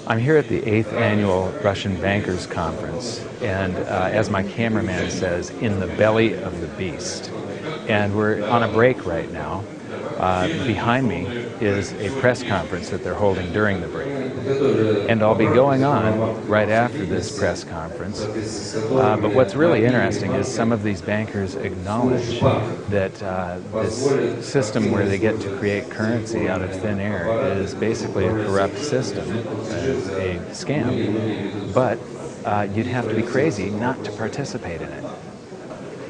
I'm here at the 8th Annual Russian Bankers Conference, and as my cameraman says, in the belly of the beast. And we're on a break right now. Behind me is a press conference that they're holding during the break. And I'll be going on right after this press conference. But what's really interesting is some of these bankers acknowledge that this system where they get to create currency out of thin air is basically a corrupt system, a scam. But you'd have to be crazy not to participate in it.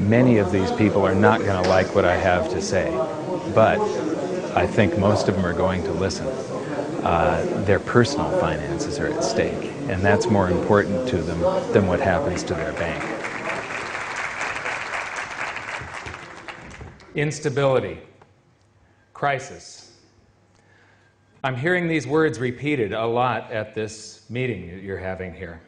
Many of these people are not going to like what I have to say, but I think most of them are going to listen. Their personal finances are at stake, and that's more important to them than what happens to their bank. Instability, crisis. I'm hearing these words repeated a lot at this meeting that you're having here.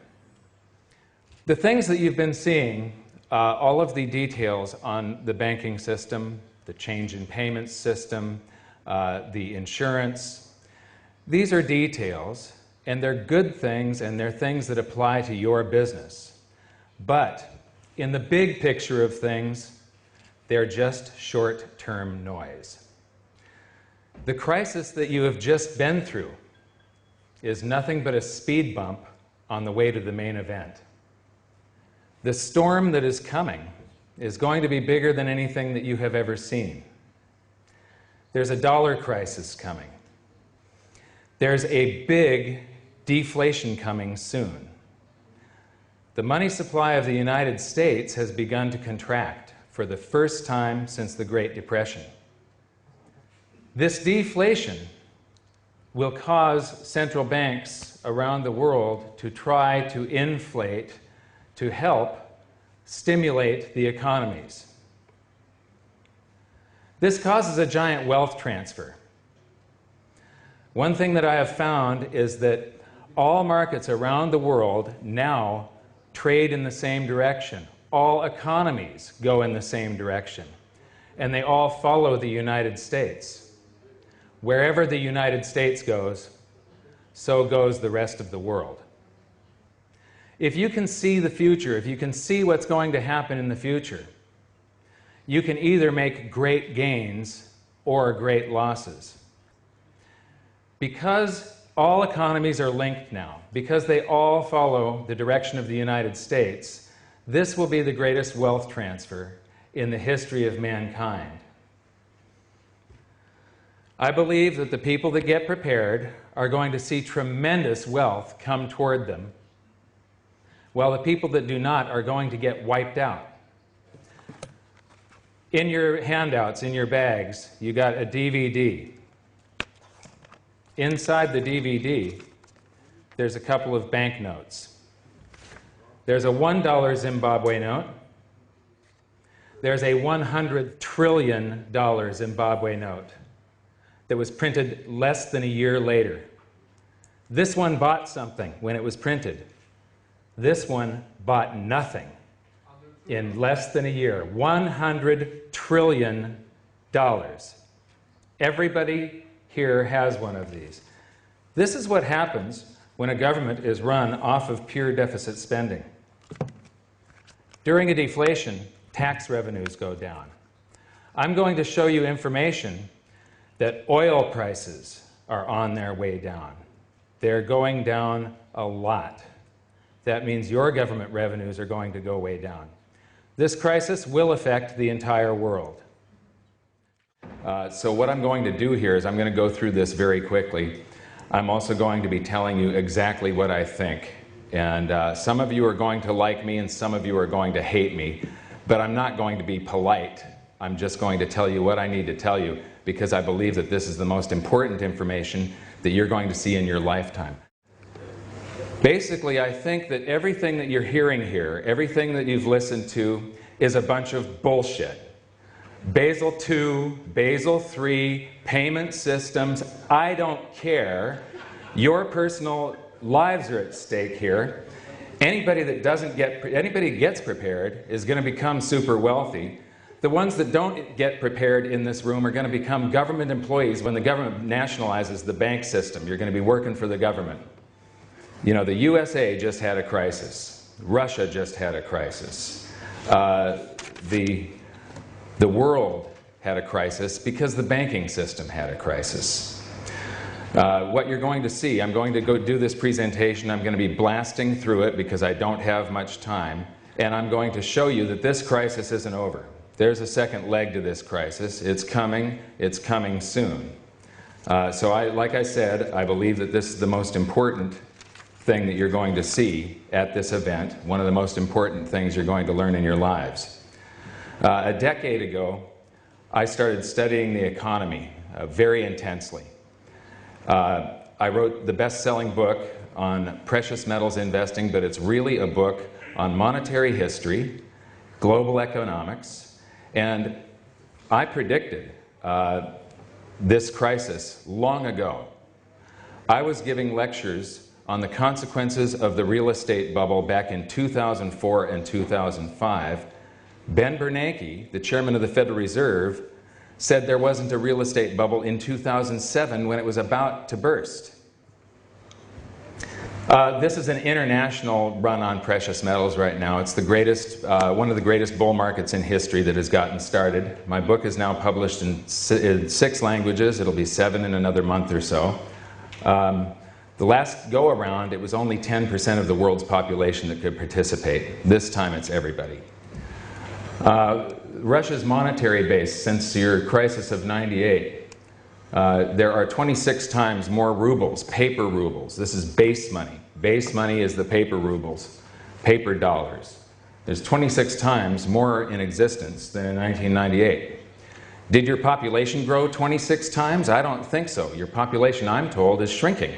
The things that you've been seeing, all of the details on the banking system, the change in payments system, the insurance, these are details, and they're good things, and they're things that apply to your business. But in the big picture of things, they're just short-term noise. The crisis that you have just been through is nothing but a speed bump on the way to the main event. The storm that is coming is going to be bigger than anything that you have ever seen. There's a dollar crisis coming. There's a big deflation coming soon. The money supply of the United States has begun to contract for the first time since the Great Depression. This deflation will cause central banks around the world to try to inflate to help stimulate the economies. This causes a giant wealth transfer. One thing that I have found is that all markets around the world now trade in the same direction. All economies go in the same direction, and they all follow the United States. Wherever the United States goes, so goes the rest of the world. If you can see the future, if you can see what's going to happen in the future, you can either make great gains or great losses. Because all economies are linked now, because they all follow the direction of the United States, this will be the greatest wealth transfer in the history of mankind. I believe that the people that get prepared are going to see tremendous wealth come toward them, while the people that do not are going to get wiped out. In your handouts, in your bags, you got a DVD. Inside the DVD, there's a couple of banknotes. There's a $1 Zimbabwe note. There's a $100 trillion Zimbabwe note that was printed less than a year later. This one bought something when it was printed. This one bought nothing in less than a year. $100 trillion. Everybody here has one of these. This is what happens when a government is run off of pure deficit spending. During a deflation, tax revenues go down. I'm going to show you information that oil prices are on their way down. They're going down a lot. That means your government revenues are going to go way down. This crisis will affect the entire world. So what I'm going to do here is I'm going to go through this very quickly. I'm also going to be telling you exactly what I think. And some of you are going to like me and some of you are going to hate me. But I'm not going to be polite. I'm just going to tell you what I need to tell you because I believe that this is the most important information that you're going to see in your lifetime. Basically, I think that everything that you're hearing here, everything that you've listened to, is a bunch of bullshit. Basel II, Basel III, payment systems, I don't care. Your personal lives are at stake here. Anybody that gets prepared is going to become super wealthy. The ones that don't get prepared in this room are going to become government employees when the government nationalizes the bank system. You're going to be working for the government. You know, the USA just had a crisis. Russia just had a crisis. The world had a crisis because the banking system had a crisis. What you're going to see, I'm going to go do this presentation. I'm going to be blasting through it because I don't have much time. And I'm going to show you that this crisis isn't over. There's a second leg to this crisis. It's coming soon. Like I said, I believe that this is the most important thing that you're going to see at this event, one of the most important things you're going to learn in your lives. A decade ago, I started studying the economy very intensely. I wrote the best-selling book on precious metals investing, but it's really a book on monetary history, global economics, and I predicted this crisis long ago. I was giving lectures on the consequences of the real estate bubble back in 2004 and 2005. Ben Bernanke, the chairman of the Federal Reserve, said there wasn't a real estate bubble in 2007 when it was about to burst. This is an international run on precious metals right now. It's the greatest, one of the greatest bull markets in history that has gotten started. My book is now published in 6 languages. It'll be 7 in another month or so. The last go-around, it was only 10% of the world's population that could participate. This time it's everybody. Russia's monetary base, since your crisis of '98, there are 26 times more rubles, paper rubles. This is base money. Base money is the paper rubles, paper dollars. There's 26 times more in existence than in 1998. Did your population grow 26 times? I don't think so. Your population, I'm told, is shrinking.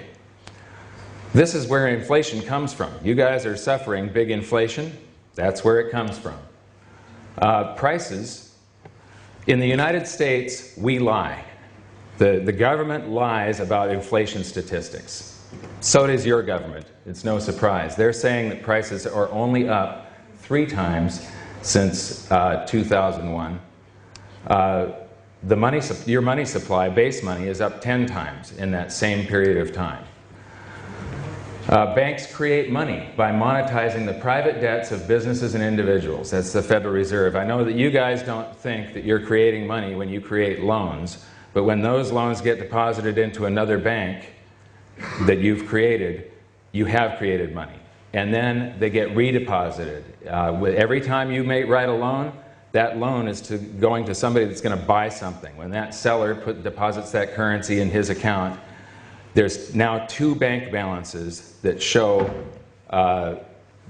This is where inflation comes from. You guys are suffering big inflation. That's where it comes from. Prices. In the United States, we lie. The government lies about inflation statistics. So does your government. It's no surprise. They're saying that prices are only up 3 times since 2001. Your money supply, base money, is up 10 times in that same period of time. Banks create money by monetizing the private debts of businesses and individuals. That's the Federal Reserve. I know that you guys don't think that you're creating money when you create loans, but when those loans get deposited into another bank that you've created, you have created money. And then they get redeposited. Every time you write a loan, that loan is going to somebody that's going to buy something. When that seller deposits that currency in his account, there's now 2 bank balances that show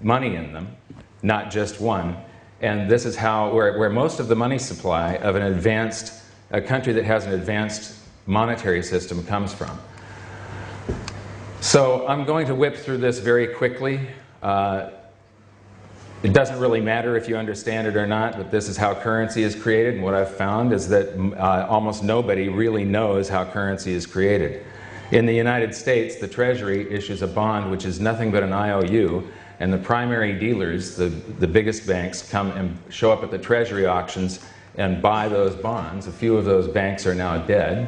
money in them, not just one. And this is where most of the money supply of a country that has an advanced monetary system comes from. So I'm going to whip through this very quickly. It doesn't really matter if you understand it or not, but this is how currency is created. And what I've found is that almost nobody really knows how currency is created. In the United States, the Treasury issues a bond which is nothing but an IOU, and the primary dealers, the biggest banks, come and show up at the Treasury auctions and buy those bonds. A few of those banks are now dead.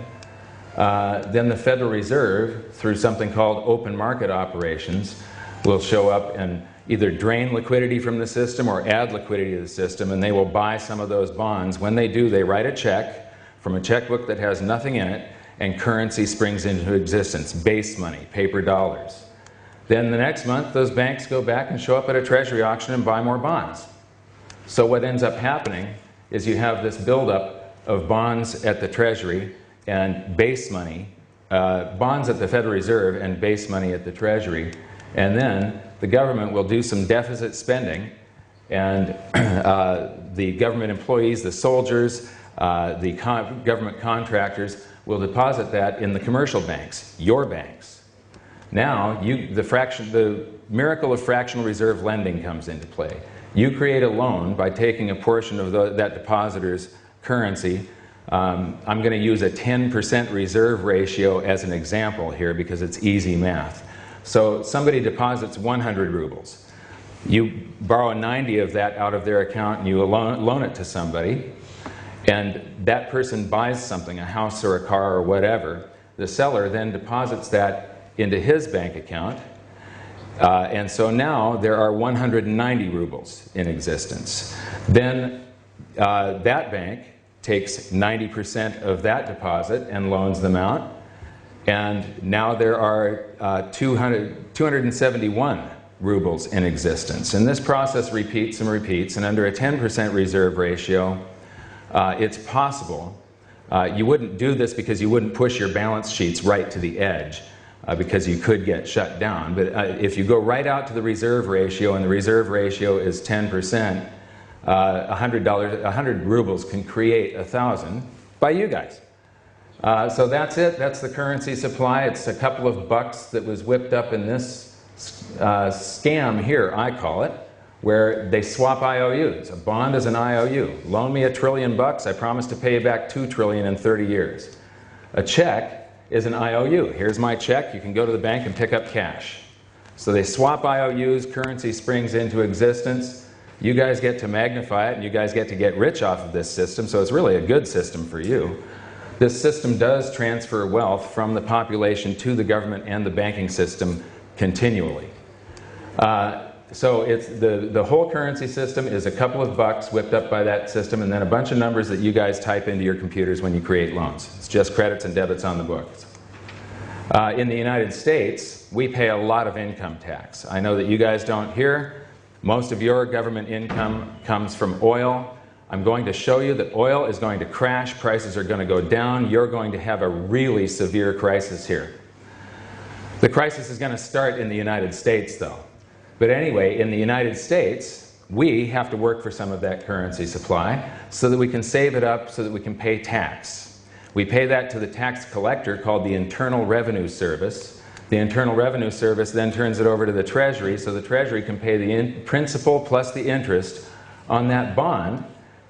Then the Federal Reserve, through something called open market operations, will show up and either drain liquidity from the system or add liquidity to the system, and they will buy some of those bonds. When they do, they write a check from a checkbook that has nothing in it, and currency springs into existence, base money, paper dollars. Then the next month, those banks go back and show up at a Treasury auction and buy more bonds. So what ends up happening is you have this buildup of bonds at the Treasury and base money, bonds at the Federal Reserve and base money at the Treasury, and then the government will do some deficit spending, and the government employees, the soldiers, the government contractors will deposit that in the commercial banks, your banks. Now, the miracle of fractional reserve lending comes into play. You create a loan by taking a portion of that depositor's currency. I'm going to use a 10% reserve ratio as an example here because it's easy math. So somebody deposits 100 rubles. You borrow 90 of that out of their account and you loan it to somebody. And that person buys something, a house or a car or whatever. The seller then deposits that into his bank account. And so now there are 190 rubles in existence. Then that bank takes 90% of that deposit and loans them out. And now there are 271 rubles in existence. And this process repeats and repeats, and under a 10% reserve ratio, it's possible. You wouldn't do this because you wouldn't push your balance sheets right to the edge, because you could get shut down. But if you go right out to the reserve ratio, and the reserve ratio is 10%, $100 rubles can create 1,000 by you guys. So that's it. That's the currency supply. It's a couple of bucks that was whipped up in this scam here, I call it, where they swap IOUs. A bond is an IOU. Loan me $1 trillion, I promise to pay you back $2 trillion in 30 years. A check is an IOU. Here's my check. You can go to the bank and pick up cash. So they swap IOUs, currency springs into existence. You guys get to magnify it, and you guys get to get rich off of this system, so it's really a good system for you. This system does transfer wealth from the population to the government and the banking system continually. So it's the whole currency system is a couple of bucks whipped up by that system, and then a bunch of numbers that you guys type into your computers when you create loans. It's just credits and debits on the books. In the United States, we pay a lot of income tax. I know that you guys don't here. Most of your government income comes from oil. I'm going to show you that oil is going to crash, prices are going to go down, you're going to have a really severe crisis here. The crisis is going to start in the United States though. But anyway, in the United States, we have to work for some of that currency supply so that we can save it up so that we can pay tax. We pay that to the tax collector called the Internal Revenue Service. The Internal Revenue Service then turns it over to the Treasury, so the Treasury can pay the principal plus the interest on that bond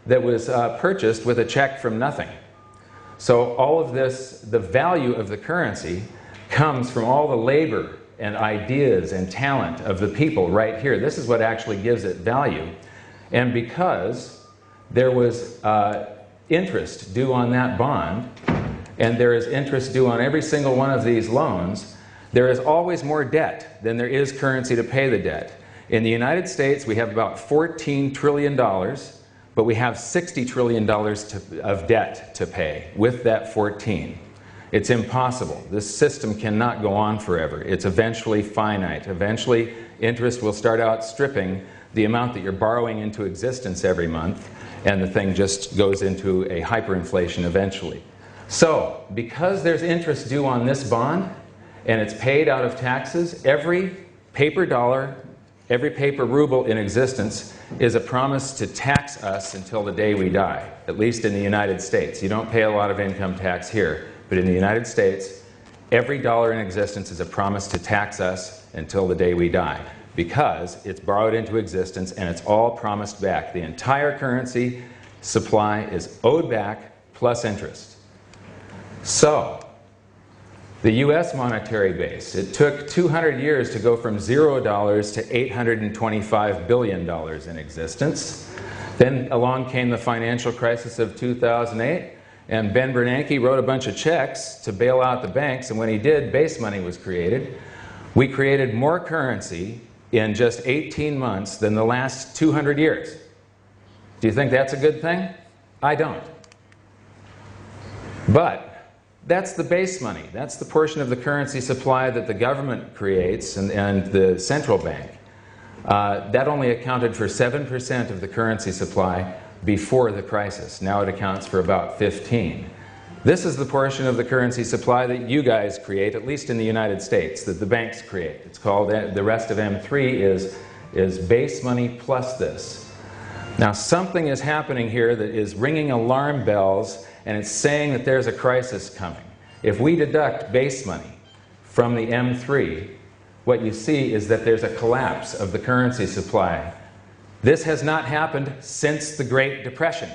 that was purchased with a check from nothing. So all of this, the value of the currency, comes from all the labor and ideas and talent of the people right here. This is what actually gives it value. And because there was interest due on that bond, and there is interest due on every single one of these loans, there is always more debt than there is currency to pay the debt. In the United States, we have about $14 trillion, but we have $60 trillion of debt to pay with that 14. It's impossible. This system cannot go on forever. It's eventually finite. Eventually, interest will start outstripping the amount that you're borrowing into existence every month, and the thing just goes into a hyperinflation eventually. So, because there's interest due on this bond, and it's paid out of taxes, every paper dollar, every paper ruble in existence is a promise to tax us until the day we die, at least in the United States. You don't pay a lot of income tax here, but in the United States, every dollar in existence is a promise to tax us until the day we die, because it's borrowed into existence and it's all promised back. The entire currency supply is owed back plus interest. So, the US monetary base, it took 200 years to go from $0 to $825 billion in existence. Then along came the financial crisis of 2008, and Ben Bernanke wrote a bunch of checks to bail out the banks, and when he did, base money was created. We created more currency in just 18 months than the last 200 years. Do you think that's a good thing? I don't. But that's the base money. That's the portion of the currency supply that the government creates and the central bank. That only accounted for 7% of the currency supply before the crisis. Now it accounts for about 15%. This is the portion of the currency supply that you guys create, at least in the United States, that the banks create. It's called, the rest of M3 is base money plus this. Now something is happening here that is ringing alarm bells, and it's saying that there's a crisis coming. If we deduct base money from the M3, what you see is that there's a collapse of the currency supply. This has not happened since the Great Depression.